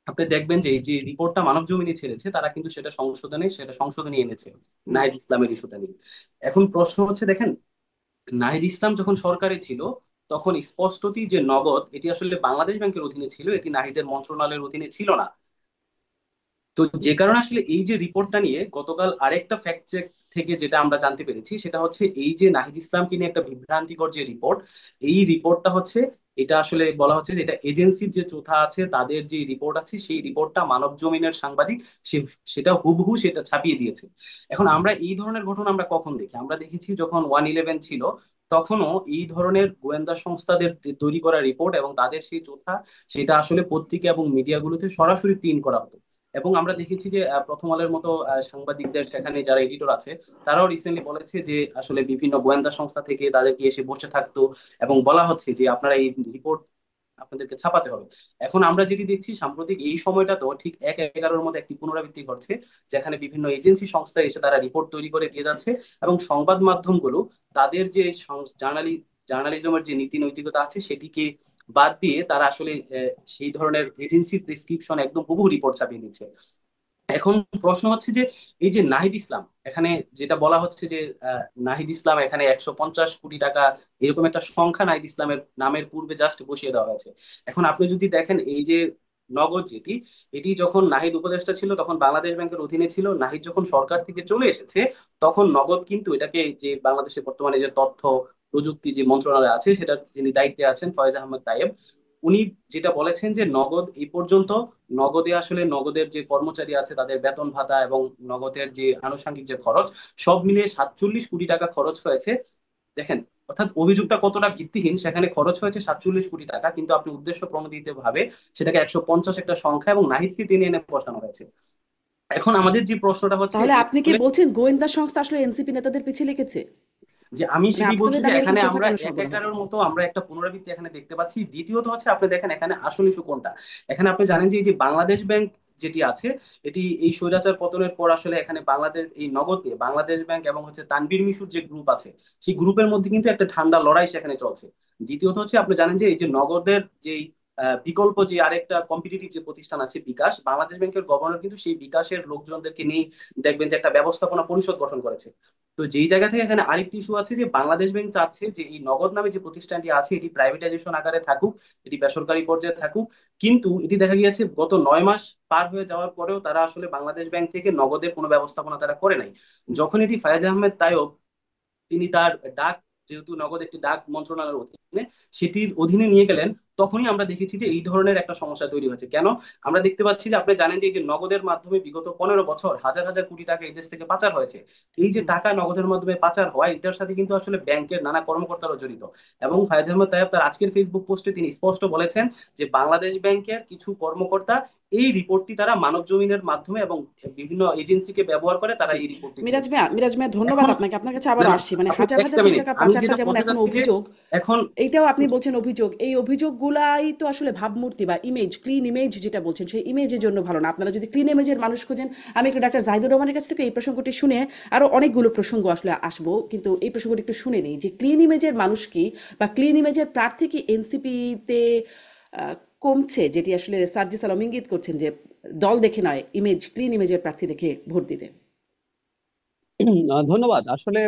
আপনি দেখবেন যে এই যে রিপোর্টটা মানব জমিনে ছেড়েছে, তারা কিন্তু সেটা সংশোধনী এনেছে নাহিদ ইসলামের ইস্যুটা নিয়ে। এখন প্রশ্ন হচ্ছে, দেখেন, নাহিদ ইসলাম যখন সরকারে ছিল তখন স্পষ্টতই যে নগদ এটি আসলে বাংলাদেশ ব্যাংকের অধীনে ছিল, এটি নাহিদের মন্ত্রণালয়ের অধীনে ছিল না। তো যে কারণে আসলে এই যে রিপোর্টটা নিয়ে গতকাল আরেকটা ফ্যাক্ট চেক থেকে যেটা আমরা জানতে পেরেছি, সেটা হচ্ছে এই যে নাহিদ ইসলামকে নিয়ে একটা বিভ্রান্তিকর যে রিপোর্ট, এই রিপোর্টটা হচ্ছে, এটা আসলে বলা হচ্ছে যে এটা এজেন্সির যে চোথা আছে তাদের যে রিপোর্ট আছে, সেই রিপোর্টটা মানব জমিনের সাংবাদিক সেটা হুবহু সেটা ছাপিয়ে দিয়েছে। এখন আমরা এই ধরনের ঘটনা আমরা কখন দেখি? আমরা দেখেছি যখন 111 ছিল, তখনও এই ধরনের গোয়েন্দা সংস্থাদের তৈরি করা রিপোর্ট এবং তাদের সেই চোথা, সেটা আসলে পত্রিকা এবং মিডিয়াগুলোতে সরাসরি প্রিন্ট করা হতো। এবং আমরা দেখেছি যে প্রথম আলোর মতো সাংবাদিকদের, সেখানে যারা এডিটর আছে, তারাও রিসেন্টলি বলেছে যে আসলে বিভিন্ন গোয়েন্দা সংস্থা থেকে তাদেরকে এসে বসে থাকতো এবং বলা হচ্ছে যে আপনারা এই রিপোর্ট আপনাদেরকে ছাপাতে হবে। এখন আমরা যেটি দেখছি সাম্প্রতিক এই সময়টা, তো ঠিক 1/11-র মধ্যে একটি পুনরাবৃত্তি ঘটছে, যেখানে বিভিন্ন এজেন্সি সংস্থা এসে তারা রিপোর্ট তৈরি করে দিয়ে যাচ্ছে, এবং সংবাদ মাধ্যমগুলো তাদের যে জার্নালিজমের যে নীতি নৈতিকতা আছে সেটিকে বাদ দিয়ে তারা আসলে সেই ধরনের এজেন্সির প্রেসক্রিপশন একদম হুবহু রিপোর্ট ছাপিয়ে দিচ্ছে। এখন প্রশ্ন হচ্ছে যে এই যে নাহিদ ইসলাম, এখানে যেটা বলা হচ্ছে যে নাহিদ ইসলাম এখানে 150 কোটি টাকা, এরকম একটা সংখ্যা নাহিদ ইসলামের নামের পূর্বে জাস্ট বসিয়ে দেওয়া হয়েছে। এখন আপনি যদি দেখেন এই যে নগদ যেটি, এটি যখন নাহিদ উপদেষ্টা ছিল তখন বাংলাদেশ ব্যাংকের অধীনে ছিল। নাহিদ যখন সরকার থেকে চলে এসেছে, তখন নগদ কিন্তু এটাকে, যে বাংলাদেশের বর্তমানে যে তথ্য প্রযুক্তি যে মন্ত্রণালয় আছে, সেটা যিনি দায়িত্বে আছেন ফয়েজ আহমদ তাইয়েব, উনি যেটা বলেছেন যে নগদ এই পর্যন্ত, নগদে আসলে নগদের যে কর্মচারী আছে তাদের বেতন ভাতা এবং নগদের যে আনুষঙ্গিক যে খরচ, সব মিলিয়ে 47 কোটি টাকা খরচ হয়েছে। দেখেন, অর্থাৎ অভিযোগটা কতটা ভিত্তিহীন, সেখানে খরচ হয়েছে 47 কোটি টাকা, কিন্তু আপনি উদ্দেশ্য প্রণোদিত ভাবে সেটাকে 150 একটা সংখ্যা এবং নাহিদকে টেনে এনে বসানো হয়েছে। এখন আমাদের যে প্রশ্নটা হচ্ছে তাহলে যে আপনি কি বলছেন গোয়েন্দা সংস্থা আসলে এনসিপি নেতাদের পিছিয়ে লেগেছে? আমি মানে সেটি বলছি আপনাদের যে নামে এরকম এখানে চোথা আমরা কেন এক সরবরাহ একারের করছে? মতো আমরা একটা পুনরাবৃত্তি এখানে দেখতে পাচ্ছি। দ্বিতীয়ত হচ্ছে, আপনি দেখেন এখানে আসল ইস্যু কোনটা। এখানে আপনি জানেন যে এই যে বাংলাদেশ ব্যাংক যেটি আছে, এটি এই স্বৈরাচার পতনের পর আসলে এখানে বাংলাদেশ এই নগদে বাংলাদেশ ব্যাংক এবং হচ্ছে তানভীর মিশুর যে গ্রুপ আছে, সেই গ্রুপের মধ্যে কিন্তু একটা ঠান্ডা লড়াই সেখানে চলছে। দ্বিতীয়ত হচ্ছে, আপনি জানেন যে এই যে নগদের যেই বিকল্প যে আরেকটা কম্পিটিটিভ যে প্রতিষ্ঠান আছে বিকাশ, বাংলাদেশ ব্যাংকের গভর্নর কিন্তু সেই বিকাশের লোকজনদেরকে নিয়ে দেখবেন যে একটা ব্যবস্থাপনা পরিষদ গঠন করেছে। তো যেই জায়গা থেকে এখানে আরেকটি ইস্যু আছে যে বাংলাদেশ ব্যাংক চাচ্ছে যে এই নগদ নামে যে প্রতিষ্ঠানটি আছে এটি প্রাইভেটাইজেশন আকারে থাকুক, এটি বেসরকারি পর্যায়ে থাকুক। কিন্তু এটি দেখা গিয়েছে গত 9 মাস পার হয়ে যাওয়ার পরেও তারা আসলে বাংলাদেশ ব্যাংক থেকে নগদের কোনো ব্যবস্থাপনা তারা করে নাই। যখন এটি ফায়াজ আহমেদ তাইয়ব, তিনি তার ডাক, যেহেতু নগদ একটি ডাক মন্ত্রণালয়ের অধীনে, সেটির অধীনে নিয়ে গেলেন, তখনই আমরা দেখেছি যে এই ধরনের একটা সমস্যা তৈরি হয়েছে। কেন? আমরা দেখতে পাচ্ছি যে, আপনি জানেন যে এই যে নগদের মাধ্যমে বিগত 15 বছর হাজার হাজার কোটি টাকা এই দেশ থেকে পাচার হয়েছে। এই যে হুম। টাকা নগদের মাধ্যমে পাচার হয়, এটার সাথে কিন্তু আসলে ব্যাংকের নানা কর্মকর্তারা জড়িত। এবং ফায়াজ আহমেদ তায়েব তার আজকের ফেসবুক পোস্টে তিনি স্পষ্ট বলেছেন যে বাংলাদেশ ব্যাংকের কিছু কর্মকর্তা এই রিপোর্টটি তারা মানব জমিনের মাধ্যমে এবং বিভিন্ন এজেন্সিকে ব্যবহার করে তারা জি। এই রিপোর্টটি মিরাজ দিয়েছে। ভাইয়া, মিরাজ ভাইয়া, ধন্যবাদ এখন আপনাকে। আপনার কাছে না আবারও না, আসছি। মানে আপনি হাজার হাজার একটা কোটি মিনিট, টাকা আমি পাচারটা যেটা যেমন বলতে এখন চাচ্ছি যে অভিযোগ, এখন এইটাও আপনি বলছেন অভিযোগ। এই অভিযোগগুলাই তো আসলে ভাবমূর্তি বা ইমেজ, ক্লিন ইমেজ যেটা বলছেন, সেই ইমেজের জন্য ভালো না। আপনারা যদি ক্লিন ইমেজের মানুষ খোঁজেন, আমি একটু ডাক্তার জাহিদুর রহমানের কাছ থেকে এই প্রসঙ্গটি শুনে আরো অনেকগুলো প্রসঙ্গ আসলে আসবো, কিন্তু এই প্রসঙ্গটি একটু শুনে নিই যে ক্লিন ইমেজের মানুষ কি বা ক্লিন ইমেজের প্রার্থী কি এনসিপিতে কমছে, যেটি আসলে সার্জিস আলম ইঙ্গিত করছেন যে দল দেখে নয়, ইমেজ, ক্লিন ইমেজের প্রার্থী দেখে ভোট দিতে। ধন্যবাদ। আসলে